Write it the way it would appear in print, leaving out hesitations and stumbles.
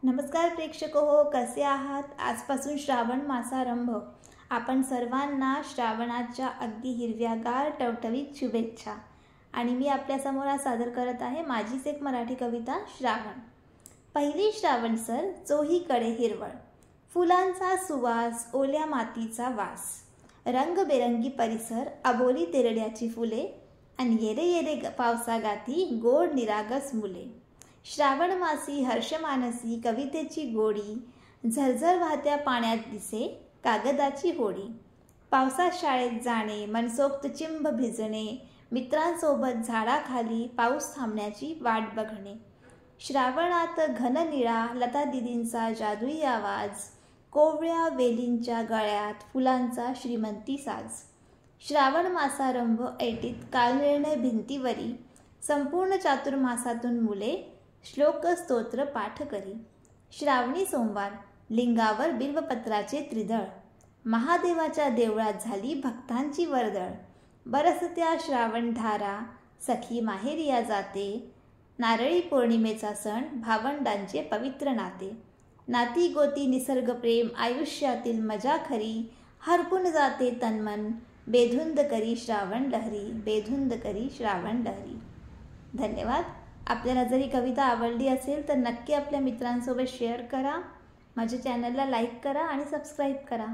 नमस्कार प्रेक्षको हो, कसे आहात? आजपासून श्रावण मासारंभ. आपण सर्वांना श्रावणाच्या अगदी हिरव्यागार टवटवीत शुभेच्छा. आणि मी आपल्यासमोर आज सादर करत आहे माझीच एक मराठी कविता श्रावण. पहिली श्रावण सर चोहीकडे हिरवळ, फुलांचा सुवास, ओल्या मातीचा वास, रंगबेरंगी परिसर, अबोली तेरड्याची फुले, आणि येरे येरे पावसागाती गोड निरागस मुले. श्रावण मासी हर्षमानसी कवितेची गोडी, झरझर वाहत्या पाण्यात दिसे कागदाची होडी. पावसात शाळेत जाणे, मनसोक्त चिंब भिजणे, मित्रांसोबत झाडाखाली पाऊस थांबण्याची वाट बघणे. श्रावणात घन निळा लता दिदींचा जादुई आवाज, कोवळ्या वेलींच्या गळ्यात फुलांचा श्रीमंती साज. श्रावण मासारंभ ऐटीत काळनिर्णय भिंतीवरी, संपूर्ण चातुर्मासातून मुले श्लोक स्तोत्र पाठ करी. श्रावणी सोमवार लिंगावर बिल्वपत्राचे त्रिदळ, महादेवाच्या देवळात झाली भक्तांची वर्दळ. बरसत्या श्रावण धारा सखी माहेरिया जाते, नारळी पौर्णिमेचा सण भावंडांचे पवित्र नाते. नाती गोती निसर्ग प्रेम आयुष्यातील मजा खरी, हरपून जाते तन्मन बेधुंद करी श्रावण लहरी, बेधुंद करी श्रावण लहरी. धन्यवाद. आपल्याला जरी कविता आवडली असेल तर नक्की आपल्या मित्रांसोबत शेअर करा, माझ्या चॅनलला लाईक करा आणि सबस्क्राईब करा.